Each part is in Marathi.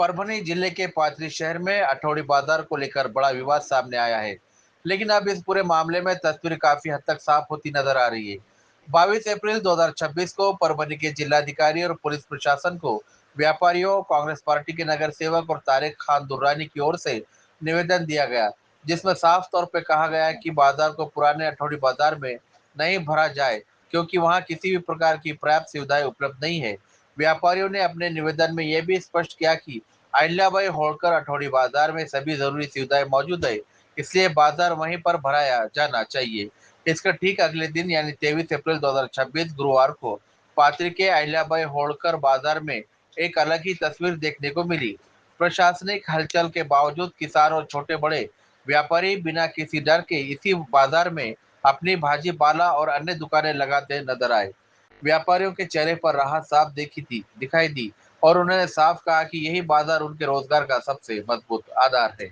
परभनी जिले के पाथरी शहर में अठौड़ी बाजार को लेकर बड़ा विवाद सामने आया है। लेकिन अब इस पूरे मामले में तस्वीर काफी हद तक साफ होती नजर आ रही है। 22 अप्रैल 2026 को परभनी के जिलाधिकारी और पुलिस प्रशासन को व्यापारियों, कांग्रेस पार्टी के नगर सेवक और तारिक खान दुर्रानी की ओर से निवेदन दिया गया, जिसमें साफ तौर पर कहा गया है कि बाजार को पुराने अठौड़ी बाजार में नहीं भरा जाए, क्योंकि वहां किसी भी प्रकार की पर्याप्त सुविधाएं उपलब्ध नहीं है। व्यापारियों ने अपने निवेदन में यह भी स्पष्ट किया कि अहिल्याबाई होळकर अठौड़ी बाजार में सभी जरूरी सुविधाएं मौजूद है, इसलिए बाजार वहीं पर भराया जाना चाहिए। इसके ठीक अगले दिन यानी 23 अप्रैल 2026 गुरुवार को पाथरी के अहिल्याबाई होळकर बाजार में एक अलग ही तस्वीर देखने को मिली। प्रशासनिक हलचल के बावजूद किसान और छोटे बड़े व्यापारी बिना किसी डर के इसी बाजार में अपनी भाजी पाला और अन्य दुकानें लगाते नजर आए। व्यापारियों के चेहरे पर राहत साफ दिखाई दी और उन्होंने साफ कहा कि यही बाजार उनके रोजगार का सबसे मजबूत आधार है।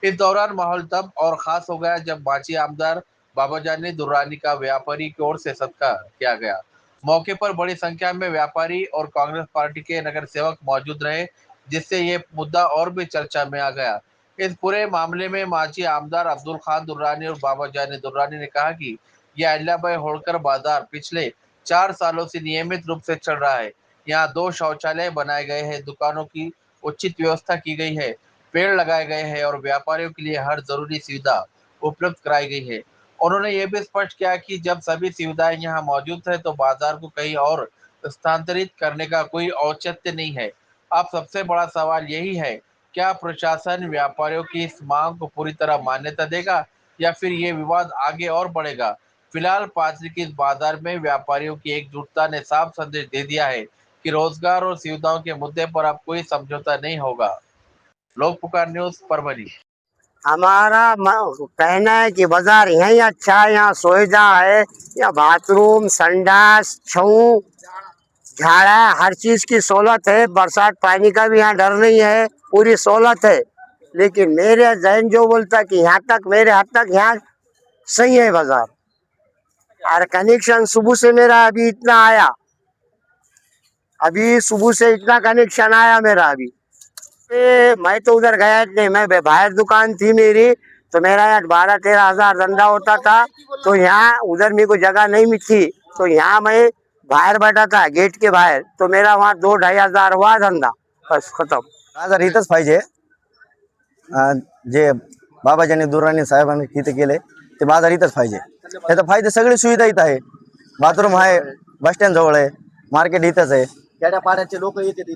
इस दौरान माहौल तब और खास हो गया जब मांझी आमदार बाबाजानी दुर्रानी का व्यापारी की ओर से सत्कार किया गया। मौके पर बड़ी संख्या में व्यापारी और कांग्रेस पार्टी के नगर सेवक मौजूद रहे, जिससे ये मुद्दा और भी चर्चा में आ गया। इस पूरे मामले में मांझी आमदार अब्दुल खान दुर्रानी और बाबाजानी दुर्रानी ने कहा कि यह अहिल्याबाई होळकर बाजार पिछले 4 सालों से नियमित रूप से चल रहा है। यहाँ 2 शौचालय बनाए गए हैं, दुकानों की उचित व्यवस्था की गई है, पेड़ लगाए गए हैं और व्यापारियों के लिए हर जरूरी सुविधा उपलब्ध कराई गई है। उन्होंने ये भी स्पष्ट किया कि जब सभी सुविधाएं यहाँ मौजूद है तो बाजार को कहीं और स्थानांतरित करने का कोई औचित्य नहीं है। अब सबसे बड़ा सवाल यही है, क्या प्रशासन व्यापारियों की इस मांग को पूरी तरह मान्यता देगा या फिर ये विवाद आगे और बढ़ेगा। फिलहाल पाथरी के इस बाजार में व्यापारियों की एकजुटता ने साफ संदेश दे दिया है कि रोजगार और सुविधाओं के मुद्दे पर अब कोई समझौता नहीं होगा। लोक पुकार न्यूज परभनी। हमारा कहना है कि बाजार यही अच्छा है, यहाँ सुविधा है, यहाँ बाथरूम, संडास, छऊ, झाड़ा, हर चीज की सहूलत है। बरसात पानी का भी यहाँ डर नहीं है, पूरी सहूलत है। लेकिन मेरे जहन जो बोलता कि यहाँ तक, मेरे हाथ तक यहाँ सही है बाजार। और कनेक्शन सुबह से मेरा अभी इतना आया, अभी सुबह से इतना कनेक्शन आया मेरा अभी। मैं तो उधर गया नहीं, मैं बाहर दुकान थी मेरी, तो मेरा यहाँ 12-13 हजार धंधा होता था। तो यहाँ उधर मेरे को जगह नहीं मिली, तो यहाँ मैं बाहर बैठा था गेट के बाहर, तो मेरा वहाँ 2-2.5 हजार हुआ धंदा, बस खत्म। बाजार इथंच पाहिजे। जे बाबाजानी दुर्रानी साहेबांनी इथे केले ते बाजार इथंच पाहिजे। त्याचा फायदे सगळी सुविधा इथं आहे, बाथरूम आहे, बस स्टँड जवळ आहे, मार्केट इथंच आहे। खेड्या पाड्याचे लोक येतात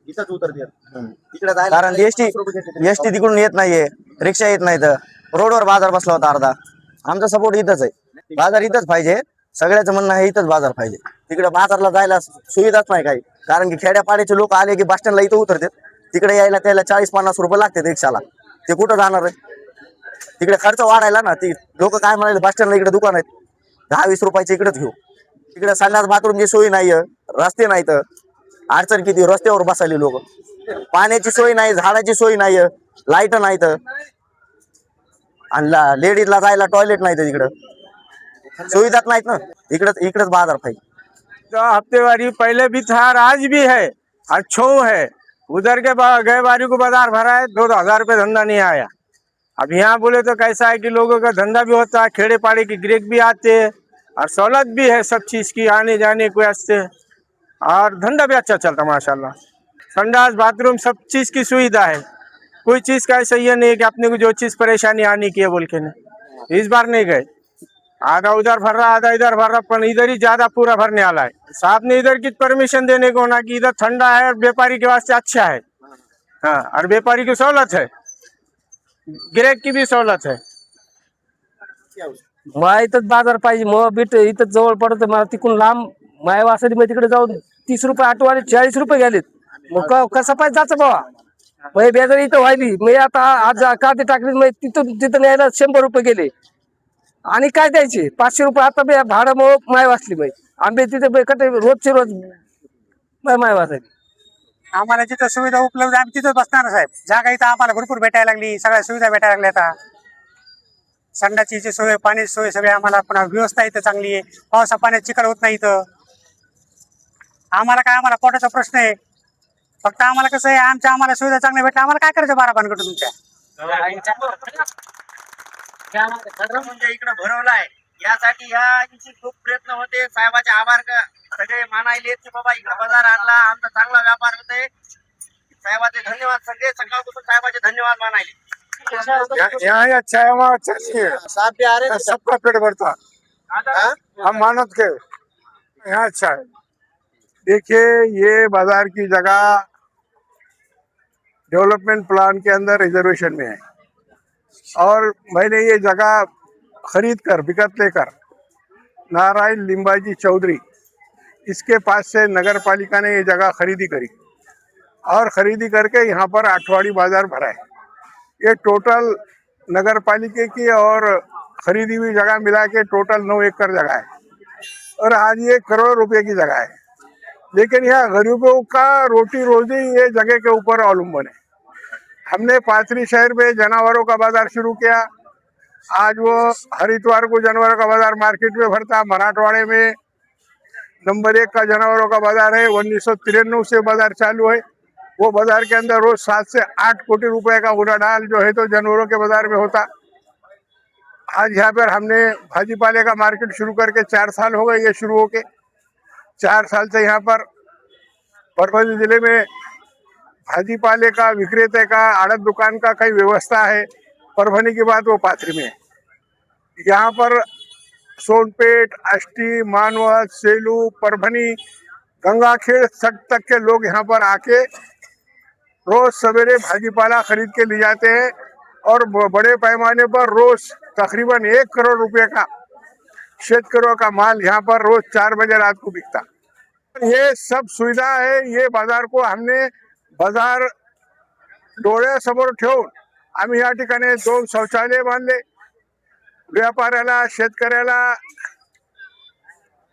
इथंच उतरतात तिकडे जायला, कारण एसटी तिकडून येत नाहीये, रिक्षा येत नाहीत, रोडवर बाजार बसला होता अर्धा। आमचा सपोर्ट इथंच आहे, बाजार इथंच पाहिजे। सगळ्याचं म्हणणं आहे इथंच बाजार पाहिजे, तिकडे बाजारला जायला सुविधाच नाही काही। कारण की खेड्यापाड्याचे लोक आले की बस स्टँडला इथं उतरतात, तिकडे यायला त्याला 40-50 रुपये लागतात रिक्षाला, ते कुठं जाणार आहे? तिकडे खर्च वाढायला ना, ती लोक काय म्हणाले, बस स्टँडला इकडे दुकान आहेत, 10-20 रुपयाचे इकडेच घेऊ। तिकडे संडास बाथरूमची सोय नाहीये, रस्ते नाहीत, अडचण किती, रस्त्यावर बसायले लोक, पाण्याची सोय नाही, झाडाची सोय नाही, लाईट नाहीत, आणि लेडीजला जायला टॉयलेट नाही, तिकडं सुविधाच नाहीत ना। इकड़े बाजार पाहिजे। तो हफ्तेवारी पहले भी था और आज भी है, अच्छो है। उधर के गए बारी को बाजार भरा है, 2-2 हजार रुपये धंधा नहीं आया। अब यहाँ बोले तो कैसा है कि लोगों का धंधा भी होता है, खेड़े पाड़े की ग्रेक भी आते हैं और सहूलत भी है सब चीज़ की, आने जाने को वास्ते, और धंधा भी अच्छा चलता माशाल्लाह। संडास बाथरूम सब चीज़ की सुविधा है, कोई चीज़ का ऐसा ये नहीं है कि अपने को जो चीज़ परेशानी आनी की है बोल के नहीं। इस बार नहीं गए, आधा उधर भर रहा, आधा इधर भर रहा, पर इधर ही ज्यादा पूरा भरने वाला है। साहब ने इधर की परमिशन देने को ना कि इधर ठंडा है और व्यापारी के वास्ते अच्छा है। हाँ, और व्यापारी की सहूलत है, गिराहक की भी सहूलत है। मला इथंच बाजार पाहिजे, मग बीट इथं जवळ पडतं, मला तिकडून लांब माय वासरी मग तिकडे जाऊन 30 रुपये आठवाले 40 रुपये गेलेत, मग कसं पाहिजे जायचं बाबा? मग बेजार इथं व्हायली, मी आता आज कांदे टाकली, मग तिथं न्यायला 100 रुपये गेले, आणि काय द्यायचे 500 रुपये आता बे भाडं मग माय वाचली, मग आंबे तिथे कटे रोजचे रोज माय वाचायची। आम्हाला जिथं सुविधा उपलब्ध आम्ही तिथं बसणार साहेब। जागा इथं आम्हाला भरपूर भेटायला लागली, सगळ्या सुविधा भेटायला लागल्या। आता संडासची सोय, पाण्याची सोय सगळी आम्हाला, पण व्यवस्था इथं चांगली आहे, पावसा पाण्यात चिखल होत नाही इथं। आम्हाला काय, आम्हाला पोटाचा प्रश्न आहे, फक्त आम्हाला कसं आहे, आम्हाला सुविधा चांगल्या भेटल्या, आम्हाला काय करायचं बाराबांकडे तुमच्या. म्हणजे इकडे भरवलाय यासाठी या खूप प्रयत्न होते. साहेबाचे आभार सगळे मानायले की बाबा इकडे बाजार आणला, आमचा चांगला व्यापार होते. साहेबाचे धन्यवाद, सगळे सकाळपासून साहेबाचे धन्यवाद मानायले. यहाँ अच्छा है वहाँ अच्छा नहीं है, साहब भी आ रहे सबका पेट भरता हम मानत के यहाँ अच्छा है। देखिए ये बाजार की जगह डेवलपमेंट प्लान के अंदर रिजर्वेशन में है और मैंने ये जगह खरीद कर विकत लेकर नारायण लिंबाजी चौधरी इसके पास से नगर पालिका ने ये जगह खरीदी करी और खरीदी करके यहाँ पर आठवाड़ी बाजार भरा है। ये टोटल नगर पालिका की और खरीदी हुई जगह मिला के टोटल 9 एकड़ जगह है और आज ये करोड़ रुपए की जगह है। लेकिन यह गरीबों का रोटी रोजी ये जगह के ऊपर अवलंबन है। हमने पाथरी शहर में जानवरों का बाजार शुरू किया। आज वो हर इतवार को जानवरों का बाजार मार्केट में भरता। मराठवाड़े में नंबर 1 का जानवरों का बाजार है। 1993 से बाजार चालू है। वो बाजार के अंदर रोज 7 से 8 कोटी रुपए का उड़ाडाल जो है तो जानवरों के बाजार में होता। आज यहाँ पर हमने भाजीपाले का मार्केट शुरू करके 4 साल हो गए। ये शुरू होके 4 साल से यहाँ पर परभणी जिले में भाजीपाले का, विक्रेता का, आड़त दुकान का कई व्यवस्था है। परभणी की बात वो पाथरी में है। यहाँ पर सोनपेट, अष्टी, मानवत, सेलू, परभणी, गंगाखेड़ तक के लोग यहाँ पर आके रोज सवेरे भाजीपाला खरीद के ले जाते हैं और बड़े पैमाने पर रोज तकरीबन 1 करोड़ रुपए का शेतकरों का माल यहाँ पर रोज 4 बजे रात को बिकता। ये सब सुविधा है। ये बाजार को हमने बाजार डोळ्यासमोर ठेवून आम्ही या ठिकाणी 2 शौचालय बांधले। व्यापाऱ्याला, शेतकऱ्याला,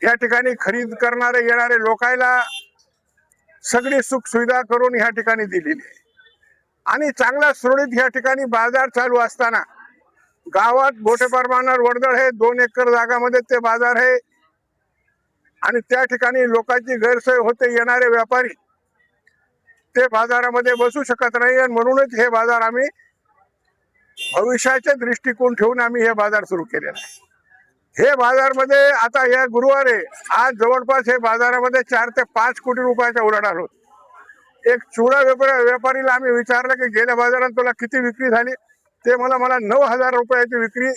या ठिकाणी खरीद करणारे येणारे लोकायला सगळी सुख सुविधा करून या ठिकाणी दिलेली आहे आणि चांगला सुरळीत या ठिकाणी बाजार चालू असताना गावात मोठ्या प्रमाणावर वर्दळ आहे। 2 एकर जागामध्ये ते बाजार आहे आणि त्या ठिकाणी लोकांची गैरसोय होते। येणारे व्यापारी ते बाजारामध्ये बसू शकत नाही आणि म्हणूनच हे बाजार आम्ही भविष्याचे दृष्टिकोन ठेवून आम्ही हे बाजार सुरू केलेला आहे। हे बाजारमध्ये आता या गुरुवारी आज जवळपास हे बाजारामध्ये 4 ते 5 कोटी रुपयाचा उलाढाल होत। एक चुडा व्यापारीला आम्ही विचारलं की गेल्या बाजारात तुला किती विक्री झाली, ते मला 9,000 रुपयाची विक्री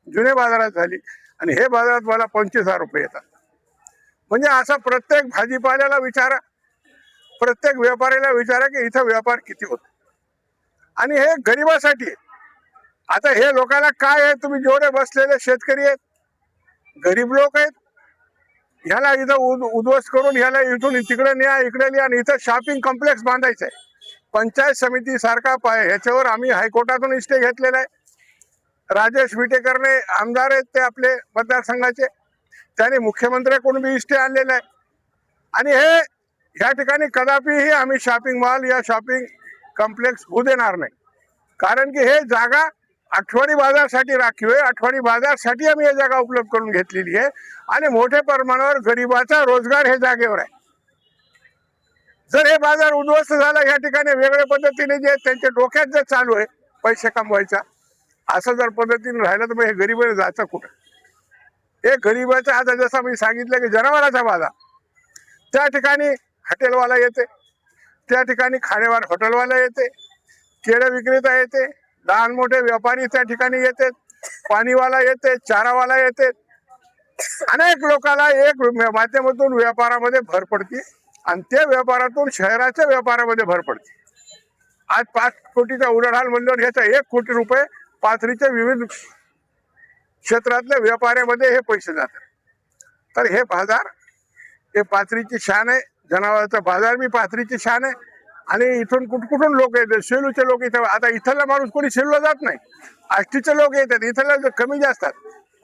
जुने बाजारात झाली आणि हे बाजारात मला 25,000 रुपये येतात। म्हणजे असा प्रत्येक भाजीपाल्याला विचारा, प्रत्येक व्यापाऱ्याला विचारा की इथं व्यापार किती होतो आणि हे गरिबासाठी। आता हे लोकांना काय आहे, तुम्ही जेवढे बसलेले शेतकरी आहेत, गरीब लोक आहेत, ह्याला इथं उद्ध्वस्त करून ह्याला इथून तिकडे न्या, इकडे न्या आणि इथं शॉपिंग कॉम्प्लेक्स बांधायचं आहे। पंचायत समिती सारखा ह्याच्यावर आम्ही हायकोर्टातून स्टे घेतलेला आहे। राजेश विटेकरने आमदार आहेत ते आपले मतदारसंघाचे, त्याने मुख्यमंत्र्याकडून बी स्टे आणलेला आहे आणि हे ह्या ठिकाणी कदापिही आम्ही शॉपिंग मॉल या शॉपिंग कॉम्प्लेक्स होऊ देणार नाही। कारण की हे जागा आठवडी बाजारसाठी राखीव आहे। आठवडी बाजारसाठी आम्ही ही जागा उपलब्ध करून घेतलेली आहे आणि मोठ्या प्रमाणावर गरिबाचा रोजगार हे जागेवर आहे। जर हे बाजार उद्ध्वस्त झाला, या ठिकाणी वेगळ्या पद्धतीने जे त्यांच्या डोक्यात जे चालू आहे पैसे कमवायचा, असं जर पद्धतीने राहिलं तर मग हे गरीब जायचं कुठं? हे गरीबाचा आता जसं मी सांगितलं की जनावरांचा बाजार, त्या ठिकाणी हॉटेलवाला येते, त्या ठिकाणी खाणेवार हॉटेलवाला येते, केळं विक्रेता येते, लहान मोठे व्यापारी त्या ठिकाणी येते, पाणीवाला येते, चारावाला येते। अनेक लोकांना एक माध्यमातून व्यापारामध्ये भर पडते आणि त्या व्यापारातून शहराच्या व्यापारामध्ये भर पडते। आज 5 कोटीचा उलाढाल म्हणल्यावर ह्याचा 1 कोटी रुपये पाथरीच्या विविध क्षेत्रातल्या व्यापाऱ्यामध्ये हे पैसे जातात। तर हे बाजार हे पाथरीची शान आहे। जनावरांचा बाजार बी पाथरीची शान आहे आणि इथून कुठकुठून लोक येतात। सेलूचे लोक इथं, आता इथला माणूस कोणी सेलूला जात नाही, आष्टीचे लोक येतात, इथला कमी जास्त,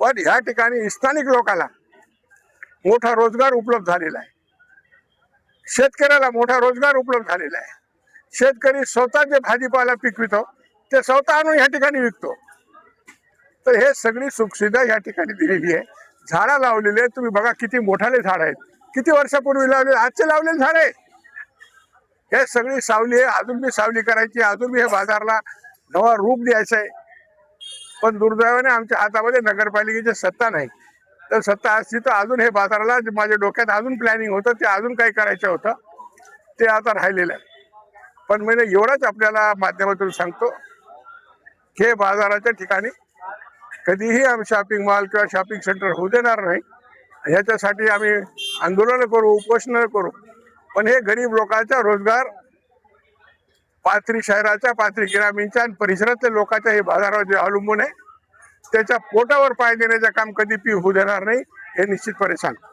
पण ह्या ठिकाणी स्थानिक लोकांना मोठा रोजगार उपलब्ध झालेला आहे। शेतकऱ्याला मोठा रोजगार उपलब्ध झालेला आहे। शेतकरी स्वतः जे भाजीपाला पिकवितो ते स्वतः आणून ह्या ठिकाणी विकतो। तर हे सगळी सुखसुविधा या ठिकाणी दिलेली आहे। झाडं लावलेली आहेत, तुम्ही बघा किती मोठाले झाड आहेत, किती वर्षापूर्वी लावलेले, आजचे लावलेले झाड आहे। हे सगळी सावली आहे, अजून बी सावली करायची, अजून बी हे बाजारला नवा रूप द्यायचं आहे. पण दुर्दैवाने आमच्या हातामध्ये नगरपालिकेची सत्ता नाही. तर सत्ता असती तर अजून हे बाजाराला माझ्या डोक्यात अजून प्लॅनिंग होतं, ते अजून काही करायचं होतं, ते आता राहिलेलं आहे. पण मी एवढंच आपल्याला माध्यमातून सांगतो की हे बाजाराच्या ठिकाणी कधीही आम्ही शॉपिंग मॉल किंवा शॉपिंग सेंटर होऊ देणार नाही. ह्याच्यासाठी आम्ही आंदोलन करू, उपोषण करू. पण हे गरीब लोकांचा रोजगार पाथरी शहराच्या, पाथरी ग्रामीणच्या आणि परिसरातल्या लोकांच्या हे बाजारावर जे अवलंबून आहे त्याच्या पोटावर पाय देण्याचं काम कधी होऊ देणार नाही, हे निश्चितपणे सांगतो.